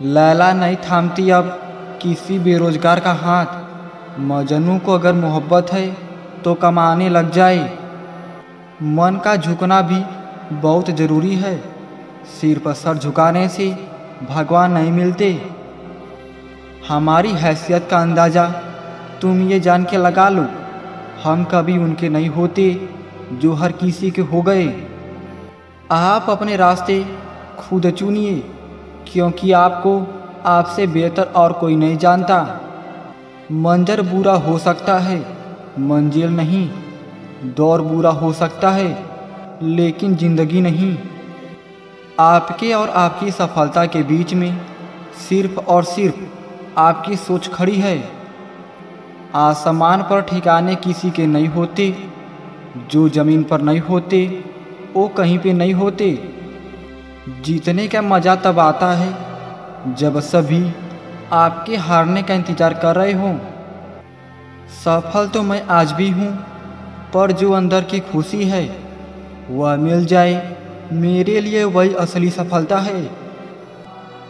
लैला नहीं थामती अब किसी बेरोजगार का हाथ। मजनू को अगर मोहब्बत है तो कमाने लग जाए। मन का झुकना भी बहुत ज़रूरी है। सिर पर सर झुकाने से भगवान नहीं मिलते। हमारी हैसियत का अंदाज़ा तुम ये जान के लगा लो, हम कभी उनके नहीं होते जो हर किसी के हो गए। आप अपने रास्ते खुद चुनिए, क्योंकि आपको आपसे बेहतर और कोई नहीं जानता। मंजर बुरा हो सकता है, मंजिल नहीं। दौर बुरा हो सकता है, लेकिन ज़िंदगी नहीं। आपके और आपकी सफलता के बीच में सिर्फ और सिर्फ आपकी सोच खड़ी है। आसमान पर ठिकाने किसी के नहीं होते, जो ज़मीन पर नहीं होते वो कहीं पे नहीं होते। जीतने का मज़ा तब आता है जब सभी आपके हारने का इंतज़ार कर रहे हों। सफल तो मैं आज भी हूँ, पर जो अंदर की खुशी है वह मिल जाए, मेरे लिए वही असली सफलता है।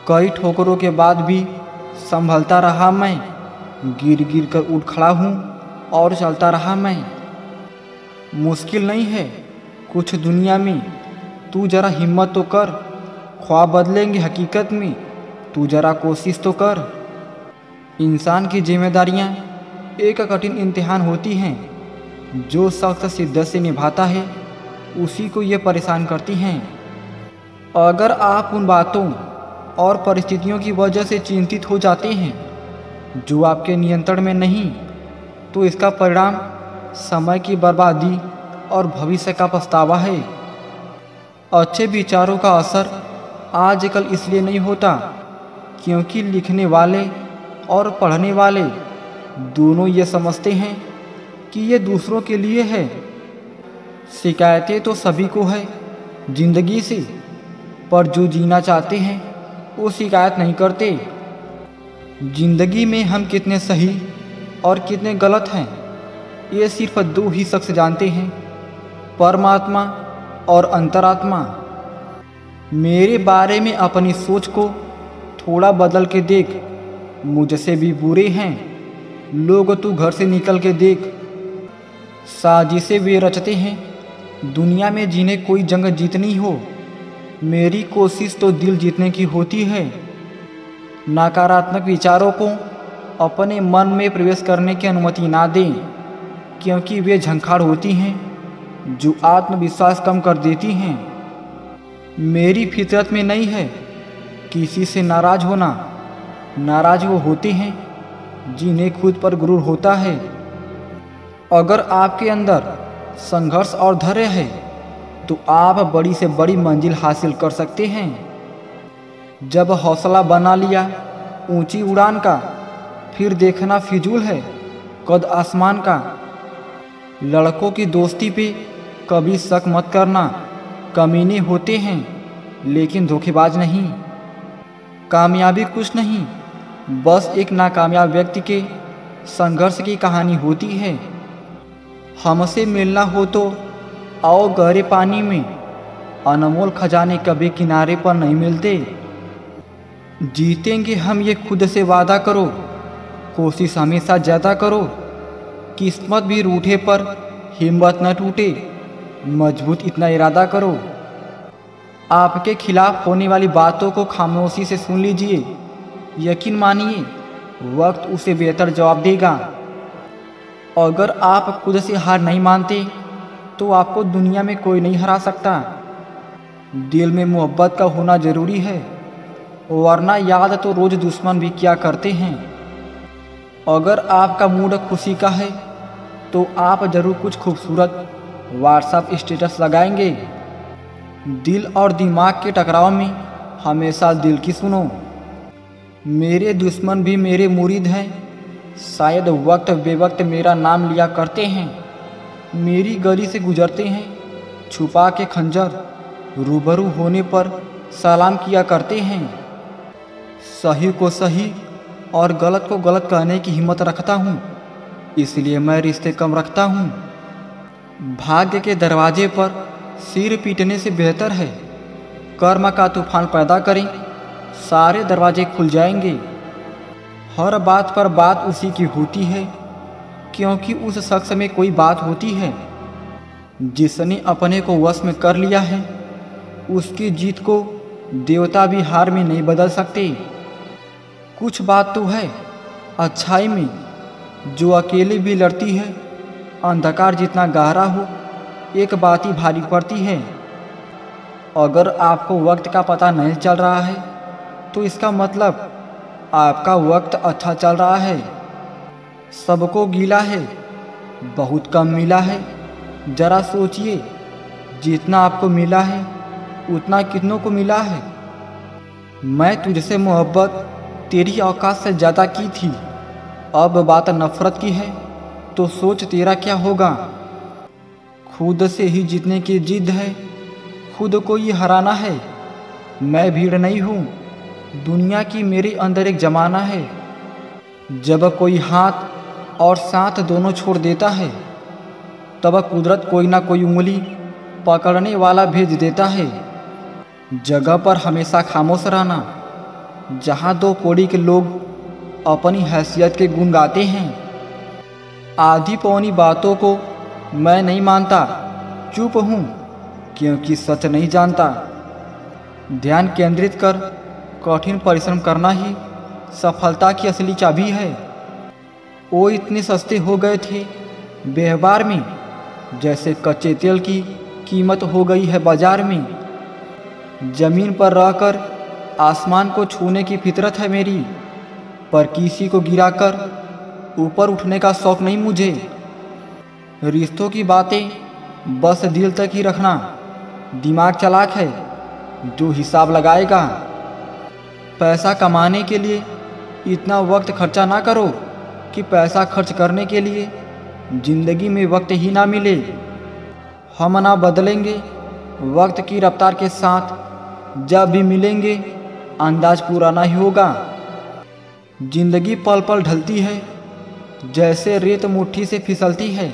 कई ठोकरों के बाद भी संभलता रहा मैं, गिर गिर कर उठ खड़ा हूँ और चलता रहा मैं। मुश्किल नहीं है कुछ दुनिया में, तू ज़रा हिम्मत तो कर। ख्वाब बदलेंगे हकीकत में, तू ज़रा कोशिश तो कर। इंसान की जिम्मेदारियाँ एक कठिन इम्तिहान होती हैं। जो शख्स शिद्दत से निभाता है उसी को ये परेशान करती हैं। अगर आप उन बातों और परिस्थितियों की वजह से चिंतित हो जाते हैं जो आपके नियंत्रण में नहीं, तो इसका परिणाम समय की बर्बादी और भविष्य का पछतावा है। अच्छे विचारों का असर आजकल इसलिए नहीं होता क्योंकि लिखने वाले और पढ़ने वाले दोनों ये समझते हैं कि ये दूसरों के लिए है। शिकायतें तो सभी को है ज़िंदगी से, पर जो जीना चाहते हैं वो शिकायत नहीं करते। ज़िंदगी में हम कितने सही और कितने गलत हैं ये सिर्फ दो ही शख्स जानते हैं, परमात्मा और अंतरात्मा। मेरे बारे में अपनी सोच को थोड़ा बदल के देख, मुझसे भी बुरे हैं लोग, तू घर से निकल के देख। साजिशें वे रचते हैं दुनिया में जिन्हें कोई जंग जीतनी हो। मेरी कोशिश तो दिल जीतने की होती है। नकारात्मक विचारों को अपने मन में प्रवेश करने की अनुमति ना दें, क्योंकि वे झंखाड़ होती हैं जो आत्मविश्वास कम कर देती हैं। मेरी फितरत में नहीं है किसी से नाराज़ होना। नाराज़ वो होते हैं जिन्हें खुद पर गुरूर होता है। अगर आपके अंदर संघर्ष और धैर्य है तो आप बड़ी से बड़ी मंजिल हासिल कर सकते हैं। जब हौसला बना लिया ऊंची उड़ान का, फिर देखना फिजूल है कद आसमान का। लड़कों की दोस्ती पे कभी शक मत करना, कमीने होते हैं लेकिन धोखेबाज नहीं। कामयाबी कुछ नहीं, बस एक नाकामयाब व्यक्ति के संघर्ष की कहानी होती है। हमसे मिलना हो तो आओ गहरे पानी में, अनमोल खजाने कभी किनारे पर नहीं मिलते। जीतेंगे हम ये खुद से वादा करो, कोशिश हमेशा ज़्यादा करो। किस्मत भी रूठे पर हिम्मत न टूटे, मजबूत इतना इरादा करो। आपके खिलाफ होने वाली बातों को खामोशी से सुन लीजिए, यकीन मानिए वक्त उसे बेहतर जवाब देगा। अगर आप खुद से हार नहीं मानते तो आपको दुनिया में कोई नहीं हरा सकता। दिल में मोहब्बत का होना ज़रूरी है, वरना याद तो रोज़ दुश्मन भी क्या करते हैं। अगर आपका मूड खुशी का है तो आप ज़रूर कुछ खूबसूरत व्हाट्सएप स्टेटस लगाएंगे। दिल और दिमाग के टकराव में हमेशा दिल की सुनो। मेरे दुश्मन भी मेरे मुरीद हैं, शायद वक्त बेवक्त मेरा नाम लिया करते हैं। मेरी गली से गुजरते हैं छुपा के खंजर, रूबरू होने पर सलाम किया करते हैं। सही को सही और गलत को गलत कहने की हिम्मत रखता हूँ, इसलिए मैं रिश्ते कम रखता हूँ। भाग्य के दरवाजे पर सिर पीटने से बेहतर है कर्म का तूफान पैदा करें, सारे दरवाजे खुल जाएंगे। हर बात पर बात उसी की होती है, क्योंकि उस शख्स में कोई बात होती है। जिसने अपने को वश में कर लिया है, उसकी जीत को देवता भी हार में नहीं बदल सकते। कुछ बात तो है अच्छाई में, जो अकेले भी लड़ती है। अंधकार जितना गहरा हो, एक बात ही भारी पड़ती है। अगर आपको वक्त का पता नहीं चल रहा है, तो इसका मतलब आपका वक्त अच्छा चल रहा है। सबको गीला है, बहुत कम मिला है। जरा सोचिए, जितना आपको मिला है उतना कितनों को मिला है। मैं तुझसे मोहब्बत तेरी औकात से ज़्यादा की थी, अब बात नफ़रत की है तो सोच तेरा क्या होगा। खुद से ही जीतने की जिद है, खुद को ही हराना है। मैं भीड़ नहीं हूँ, दुनिया की मेरे अंदर एक ज़माना है। जब कोई हाथ और साथ दोनों छोड़ देता है, तब कुदरत कोई ना कोई उंगली पकड़ने वाला भेज देता है। जगह पर हमेशा खामोश रहना, जहाँ दो पौड़ी के लोग अपनी हैसियत के गुण गाते हैं। आधी पौनी बातों को मैं नहीं मानता, चुप हूँ क्योंकि सच नहीं जानता। ध्यान केंद्रित कर कठिन परिश्रम करना ही सफलता की असली चाबी है। वो इतने सस्ते हो गए थे व्यवहार में, जैसे कच्चे तेल की कीमत हो गई है बाजार में। जमीन पर रहकर आसमान को छूने की फितरत है मेरी, पर किसी को गिराकर ऊपर उठने का शौक नहीं मुझे। रिश्तों की बातें बस दिल तक ही रखना, दिमाग चालाक है जो हिसाब लगाएगा। पैसा कमाने के लिए इतना वक्त खर्चा ना करो कि पैसा खर्च करने के लिए ज़िंदगी में वक्त ही ना मिले। हम ना बदलेंगे वक्त की रफ्तार के साथ, जब भी मिलेंगे अंदाज पुराना ही होगा। जिंदगी पल पल ढलती है, जैसे रेत मुट्ठी से फिसलती है।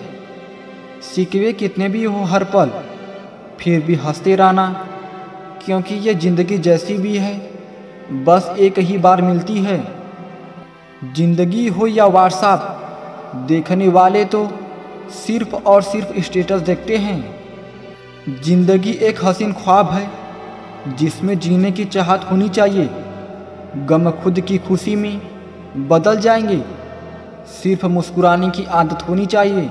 शिकवे कितने भी हो हर पल, फिर भी हंसते रहना, क्योंकि ये ज़िंदगी जैसी भी है बस एक ही बार मिलती है। जिंदगी हो या व्हाट्सएप, देखने वाले तो सिर्फ और सिर्फ स्टेटस देखते हैं। जिंदगी एक हसीन ख्वाब है जिसमें जीने की चाहत होनी चाहिए। गम खुद की खुशी में बदल जाएंगे, सिर्फ मुस्कुराने की आदत होनी चाहिए।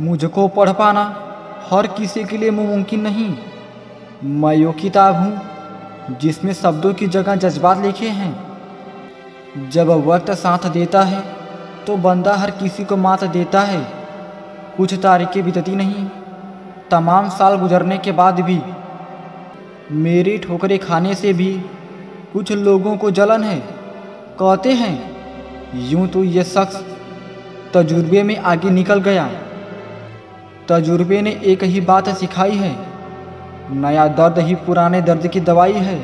मुझको पढ़ पाना हर किसी के लिए मुमकिन नहीं। मैं यो किताब हूँ जिसमें शब्दों की जगह जज्बात लिखे हैं। जब वक्त साथ देता है तो बंदा हर किसी को मात देता है। कुछ तारीखें बीतती नहीं, तमाम साल गुजरने के बाद भी। मेरी ठोकरें खाने से भी कुछ लोगों को जलन है। कहते हैं यूं तो ये शख्स तजुर्बे में आगे निकल गया। तजुर्बे ने एक ही बात सिखाई है, नया दर्द ही पुराने दर्द की दवाई है।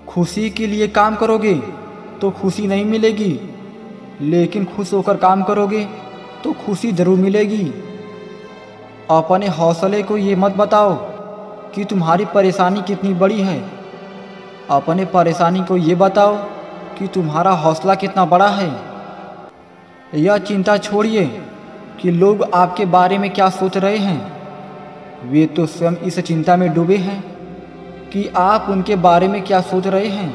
खुशी के लिए काम करोगे तो खुशी नहीं मिलेगी, लेकिन खुश होकर काम करोगे तो खुशी ज़रूर मिलेगी। अपने हौसले को ये मत बताओ कि तुम्हारी परेशानी कितनी बड़ी है, अपने परेशानी को ये बताओ कि तुम्हारा हौसला कितना बड़ा है। यह चिंता छोड़िए कि लोग आपके बारे में क्या सोच रहे हैं। वे तो स्वयं इस चिंता में डूबे हैं कि आप उनके बारे में क्या सोच रहे हैं।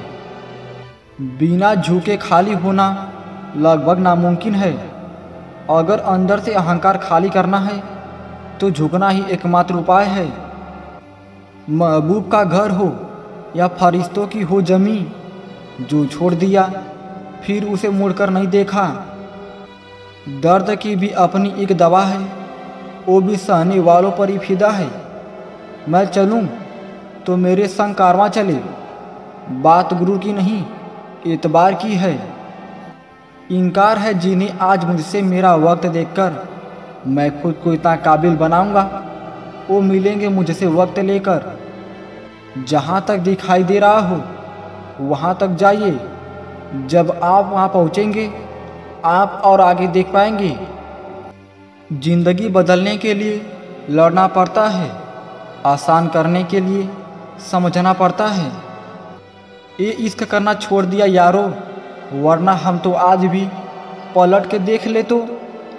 बिना झुके खाली होना लगभग नामुमकिन है। अगर अंदर से अहंकार खाली करना है तो झुकना ही एकमात्र उपाय है। महबूब का घर हो या फरिश्तों की हो ज़मीं, जो छोड़ दिया फिर उसे मुड़कर नहीं देखा। दर्द की भी अपनी एक दवा है, वो भी सहने वालों पर ही फिदा है। मैं चलूं तो मेरे संग कारवां चले, बात गुरु की नहीं एतबार की है। इनकार है जिन्हें आज मुझसे मेरा वक्त देखकर। मैं खुद को इतना काबिल बनाऊंगा, वो मिलेंगे मुझसे वक्त लेकर। जहाँ तक दिखाई दे रहा हो वहाँ तक जाइए। जब आप वहाँ पहुँचेंगे आप और आगे देख पाएंगे। जिंदगी बदलने के लिए लड़ना पड़ता है, आसान करने के लिए समझना पड़ता है। ये इश्क करना छोड़ दिया यारो, वरना हम तो आज भी पलट के देख ले तो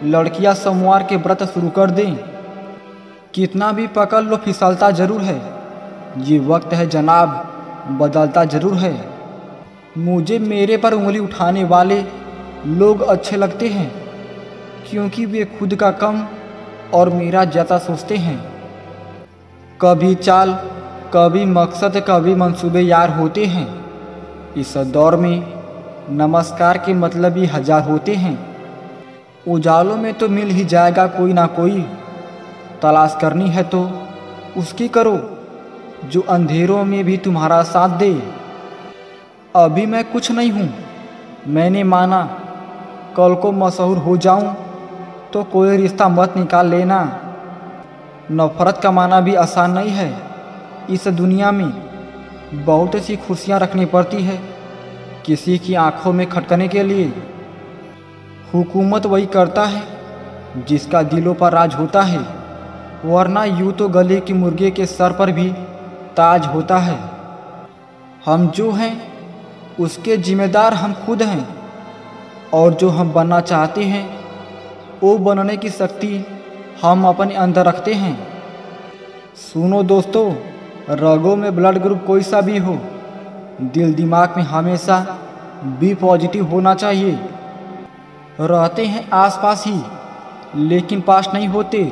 लड़कियां सोमवार के व्रत शुरू कर दें। कितना भी पकड़ लो फिसलता जरूर है, ये वक्त है जनाब बदलता जरूर है। मुझे मेरे पर उंगली उठाने वाले लोग अच्छे लगते हैं, क्योंकि वे खुद का कम और मेरा ज़्यादा सोचते हैं। कभी चाल, कभी मकसद, कभी मंसूबे यार होते हैं। इस दौर में नमस्कार के मतलब ही हजार होते हैं। उजालों में तो मिल ही जाएगा कोई ना कोई, तलाश करनी है तो उसकी करो जो अंधेरों में भी तुम्हारा साथ दे। अभी मैं कुछ नहीं हूँ, मैंने माना कल को मशहूर हो जाऊँ तो कोई रिश्ता मत निकाल लेना। नफ़रत कमाना भी आसान नहीं है। इस दुनिया में बहुत सी खुशियाँ रखनी पड़ती है किसी की आंखों में खटकने के लिए। हुकूमत वही करता है जिसका दिलों पर राज होता है, वरना यूँ तो गले के मुर्गे के सर पर भी ताज होता है। हम जो हैं उसके जिम्मेदार हम खुद हैं, और जो हम बनना चाहते हैं वो बनने की शक्ति हम अपने अंदर रखते हैं। सुनो दोस्तों, रगों में ब्लड ग्रुप कोई सा भी हो, दिल दिमाग में हमेशा बी पॉजिटिव होना चाहिए। रहते हैं आसपास ही लेकिन पास नहीं होते।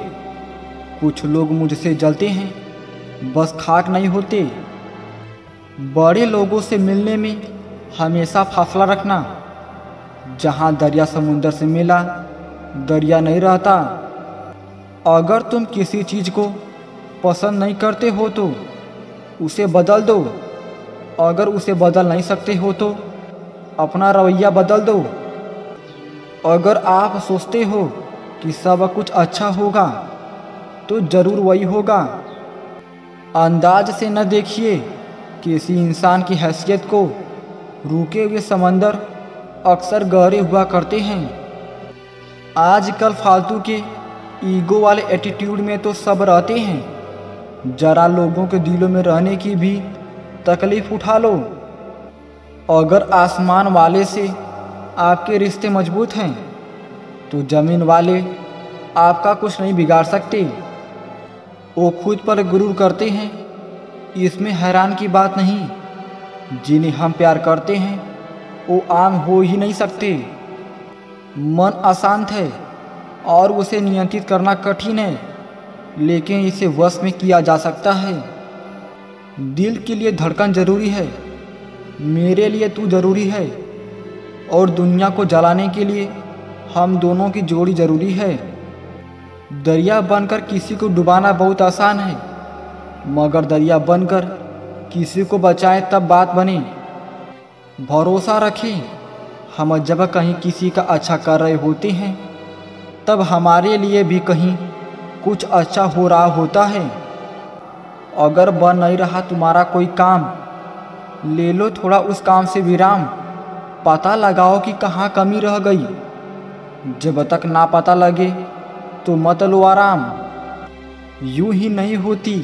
कुछ लोग मुझसे जलते हैं, बस खाक नहीं होते। बड़े लोगों से मिलने में हमेशा फासला रखना। जहाँ दरिया समुंदर से मिला, दरिया नहीं रहता। अगर तुम किसी चीज़ को पसंद नहीं करते हो तो उसे बदल दो। अगर उसे बदल नहीं सकते हो तो अपना रवैया बदल दो। अगर आप सोचते हो कि सब कुछ अच्छा होगा तो ज़रूर वही होगा। अंदाज से न देखिए किसी इंसान की हैसियत को। रुके हुए समंदर अक्सर गहरे हुआ करते हैं। आजकल फालतू के ईगो वाले एटीट्यूड में तो सब रहते हैं। जरा लोगों के दिलों में रहने की भी तकलीफ़ उठा लो। अगर आसमान वाले से आपके रिश्ते मजबूत हैं तो ज़मीन वाले आपका कुछ नहीं बिगाड़ सकते। वो खुद पर गुरूर करते हैं, इसमें हैरान की बात नहीं। जिन्हें हम प्यार करते हैं वो आम हो ही नहीं सकते। मन अशांत है और उसे नियंत्रित करना कठिन है, लेकिन इसे वश में किया जा सकता है। दिल के लिए धड़कन जरूरी है, मेरे लिए तू जरूरी है, और दुनिया को जलाने के लिए हम दोनों की जोड़ी जरूरी है। दरिया बनकर किसी को डुबाना बहुत आसान है, मगर दरिया बनकर किसी को बचाए तब बात बने। भरोसा रखें, हम जब कहीं किसी का अच्छा कर रहे होते हैं तब हमारे लिए भी कहीं कुछ अच्छा हो रहा होता है। अगर बन नहीं रहा तुम्हारा कोई काम, ले लो थोड़ा उस काम से विराम। पता लगाओ कि कहाँ कमी रह गई। जब तक ना पता लगे तो मत लो आराम। यूं ही नहीं होती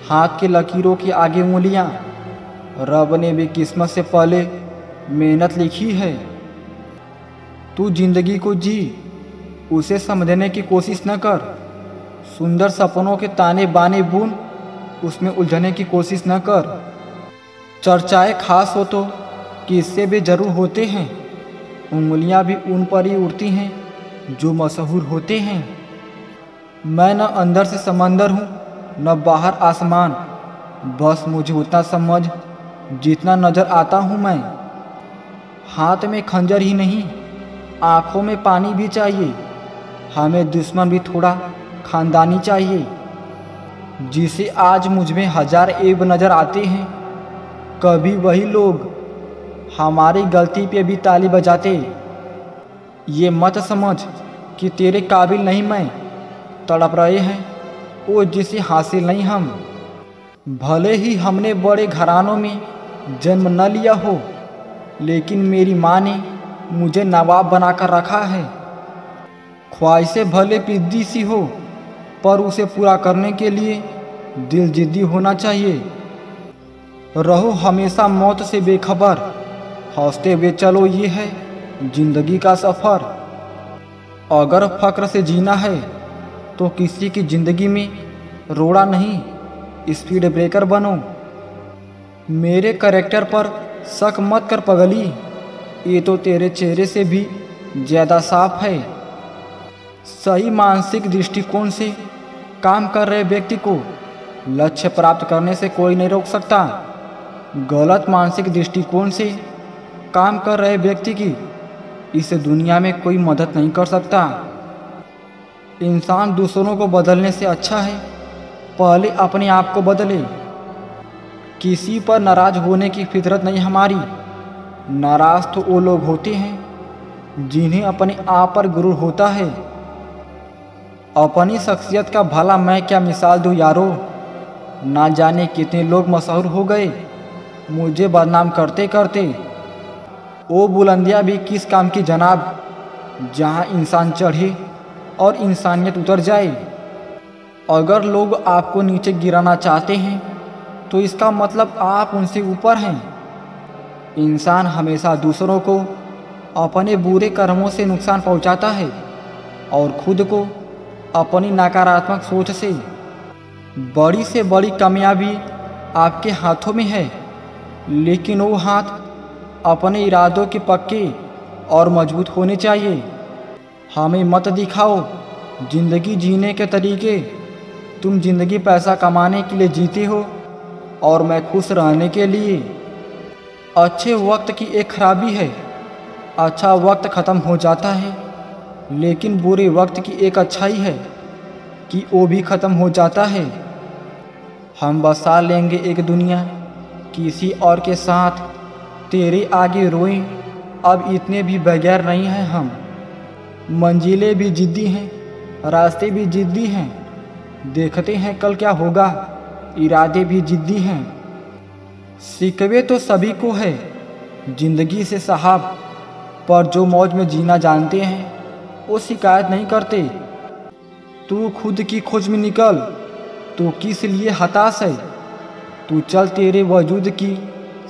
हाथ के लकीरों के आगे उंगलियां। रब ने भी किस्मत से पहले मेहनत लिखी है। तू जिंदगी को जी, उसे समझने की कोशिश न कर। सुंदर सपनों के ताने बाने बुन, उसमें उलझने की कोशिश न कर। चर्चाएं खास हो तो किस्से भी जरूर होते हैं। उंगलियां भी उन पर ही उड़ती हैं जो मशहूर होते हैं। मैं न अंदर से समंदर हूँ न बाहर आसमान, बस मुझे उतना समझ जितना नज़र आता हूँ मैं। हाथ में खंजर ही नहीं, आँखों में पानी भी चाहिए। हमें दुश्मन भी थोड़ा खानदानी चाहिए। जिसे आज मुझ में हजार ऐब नज़र आते हैं, कभी वही लोग हमारी गलती पे भी ताली बजाते। ये मत समझ कि तेरे काबिल नहीं मैं, तड़प रहे हैं वो जिसे हासिल नहीं हम। भले ही हमने बड़े घरानों में जन्म न लिया हो, लेकिन मेरी माँ ने मुझे नवाब बनाकर रखा है। ख्वाहिशें भले पिद्दी सी हो, पर उसे पूरा करने के लिए दिल जिद्दी होना चाहिए। रहो हमेशा मौत से बेखबर, हंसते हुए चलो, ये है जिंदगी का सफ़र। अगर फक्र से जीना है तो किसी की ज़िंदगी में रोड़ा नहीं, स्पीड ब्रेकर बनो। मेरे कैरेक्टर पर शक मत कर पगली, ये तो तेरे चेहरे से भी ज़्यादा साफ है। सही मानसिक दृष्टिकोण से काम कर रहे व्यक्ति को लक्ष्य प्राप्त करने से कोई नहीं रोक सकता। गलत मानसिक दृष्टिकोण से काम कर रहे व्यक्ति की इस दुनिया में कोई मदद नहीं कर सकता। इंसान दूसरों को बदलने से अच्छा है पहले अपने आप को बदले। किसी पर नाराज होने की फितरत नहीं हमारी। नाराज तो वो लोग होते हैं जिन्हें अपने आप पर गुरूर होता है। अपनी शख्सियत का भला मैं क्या मिसाल दूँ यारो, ना जाने कितने लोग मशहूर हो गए मुझे बदनाम करते करते। वो बुलंदियाँ भी किस काम की जनाब, जहाँ इंसान चढ़े और इंसानियत उतर जाए। अगर लोग आपको नीचे गिराना चाहते हैं तो इसका मतलब आप उनसे ऊपर हैं। इंसान हमेशा दूसरों को अपने बुरे कर्मों से नुकसान पहुंचाता है और खुद को अपनी नकारात्मक सोच से। बड़ी से बड़ी कामयाबी आपके हाथों में है, लेकिन वो हाथ अपने इरादों के पक्के और मजबूत होने चाहिए। हमें मत दिखाओ जिंदगी जीने के तरीके। तुम जिंदगी पैसा कमाने के लिए जीते हो और मैं खुश रहने के लिए। अच्छे वक्त की एक खराबी है, अच्छा वक्त ख़त्म हो जाता है, लेकिन बुरे वक्त की एक अच्छाई है कि वो भी ख़त्म हो जाता है। हम बसा लेंगे एक दुनिया किसी और के साथ, तेरे आगे रोएं अब इतने भी बगैर नहीं हैं हम। मंजिलें भी जिद्दी हैं, रास्ते भी जिद्दी हैं, देखते हैं कल क्या होगा, इरादे भी जिद्दी हैं। शिकवे तो सभी को है जिंदगी से साहब, पर जो मौज में जीना जानते हैं वो शिकायत नहीं करते। तू खुद की खोज में निकल, तू किस लिए हताश है, तू चल तेरे वजूद की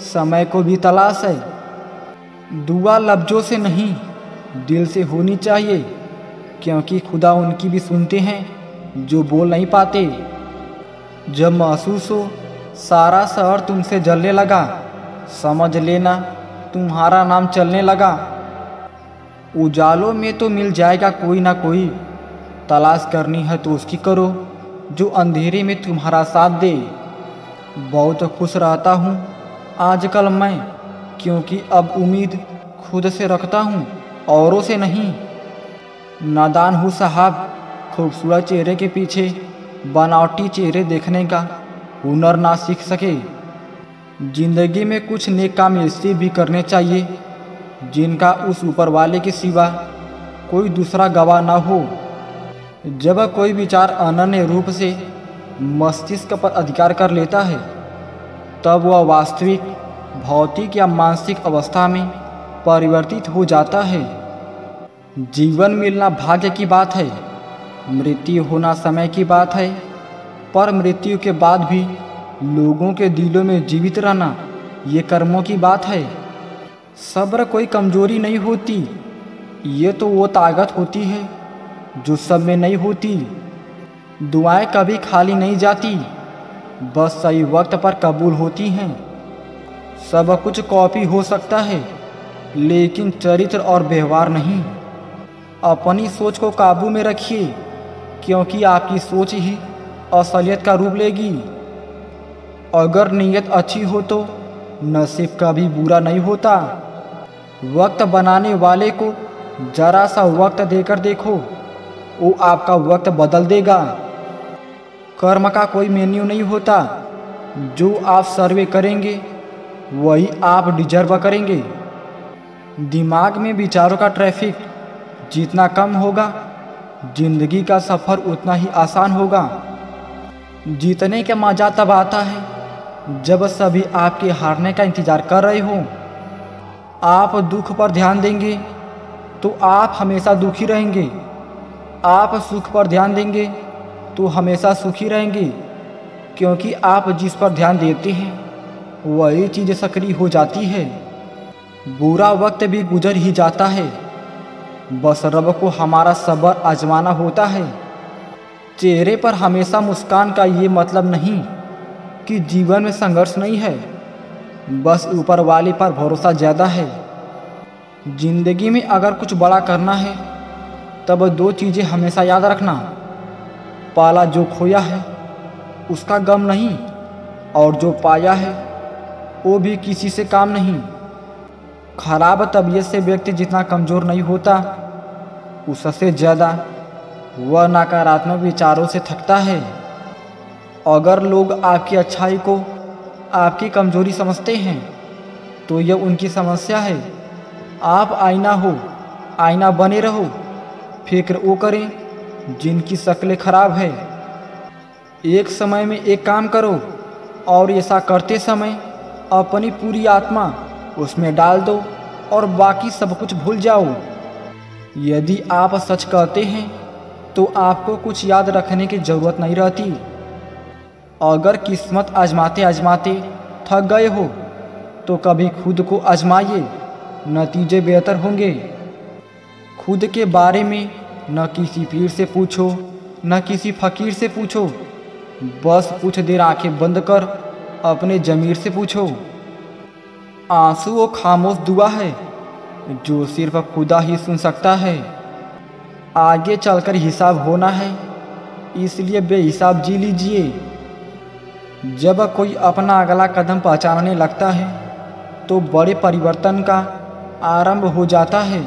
समय को भी तलाश है। दुआ लफ्जों से नहीं दिल से होनी चाहिए, क्योंकि खुदा उनकी भी सुनते हैं जो बोल नहीं पाते। जब महसूस हो सारा शहर तुमसे जलने लगा, समझ लेना तुम्हारा नाम चलने लगा। उजालों में तो मिल जाएगा कोई ना कोई, तलाश करनी है तो उसकी करो जो अंधेरे में तुम्हारा साथ दे। बहुत खुश रहता हूँ आजकल मैं, क्योंकि अब उम्मीद खुद से रखता हूँ औरों से नहीं। नादान हूँ साहब खूबसूरत चेहरे के पीछे बनावटी चेहरे देखने का हुनर ना सीख सके। जिंदगी में कुछ नेक काम ऐसे भी करने चाहिए जिनका उस ऊपर वाले के सिवा कोई दूसरा गवाह ना हो। जब कोई विचार अनन्य रूप से मस्तिष्क पर अधिकार कर लेता है, तब वह वास्तविक भौतिक या मानसिक अवस्था में परिवर्तित हो जाता है। जीवन मिलना भाग्य की बात है, मृत्यु होना समय की बात है, पर मृत्यु के बाद भी लोगों के दिलों में जीवित रहना ये कर्मों की बात है। सब्र कोई कमजोरी नहीं होती, ये तो वो ताकत होती है जो सब में नहीं होती। दुआएं कभी खाली नहीं जाती, बस सही वक्त पर कबूल होती हैं। सब कुछ कॉपी हो सकता है, लेकिन चरित्र और व्यवहार नहीं। अपनी सोच को काबू में रखिए, क्योंकि आपकी सोच ही असलियत का रूप लेगी। अगर नीयत अच्छी हो तो नसीब कभी बुरा नहीं होता। वक्त बनाने वाले को जरा सा वक्त देकर देखो, वो आपका वक्त बदल देगा। कर्म का कोई मेन्यू नहीं होता, जो आप सर्वे करेंगे वही आप डिजर्व करेंगे। दिमाग में विचारों का ट्रैफिक जितना कम होगा, जिंदगी का सफ़र उतना ही आसान होगा। जीतने का मज़ा तब आता है जब सभी आपके हारने का इंतज़ार कर रहे हों। आप दुख पर ध्यान देंगे तो आप हमेशा दुखी रहेंगे, आप सुख पर ध्यान देंगे तो हमेशा सुखी रहेंगे, क्योंकि आप जिस पर ध्यान देते हैं वही चीज़ सक्रिय हो जाती है। बुरा वक्त भी गुजर ही जाता है, बस रब को हमारा सब्र आजमाना होता है। चेहरे पर हमेशा मुस्कान का ये मतलब नहीं कि जीवन में संघर्ष नहीं है, बस ऊपर वाले पर भरोसा ज़्यादा है। जिंदगी में अगर कुछ बड़ा करना है तब दो चीज़ें हमेशा याद रखना, पाला जो खोया है उसका गम नहीं, और जो पाया है वो भी किसी से काम नहीं। खराब तबीयत से व्यक्ति जितना कमज़ोर नहीं होता, उससे ज़्यादा वह नकारात्मक विचारों से थकता है। अगर लोग आपकी अच्छाई को आपकी कमज़ोरी समझते हैं तो यह उनकी समस्या है। आप आईना हो, आईना बने रहो। फिक्र वो करें जिनकी शक्लें खराब है। एक समय में एक काम करो और ऐसा करते समय अपनी पूरी आत्मा उसमें डाल दो और बाकी सब कुछ भूल जाओ। यदि आप सच कहते हैं तो आपको कुछ याद रखने की ज़रूरत नहीं रहती। अगर किस्मत आजमाते आजमाते थक गए हो तो कभी खुद को आजमाइए, नतीजे बेहतर होंगे। खुद के बारे में न किसी पीर से पूछो, न किसी फ़कीर से पूछो, बस कुछ देर आंखें बंद कर अपने ज़मीर से पूछो। आंसू वो खामोश दुआ है जो सिर्फ खुदा ही सुन सकता है। आगे चलकर हिसाब होना है, इसलिए बेहिसाब जी लीजिए। जब कोई अपना अगला कदम पहचानने लगता है तो बड़े परिवर्तन का आरंभ हो जाता है।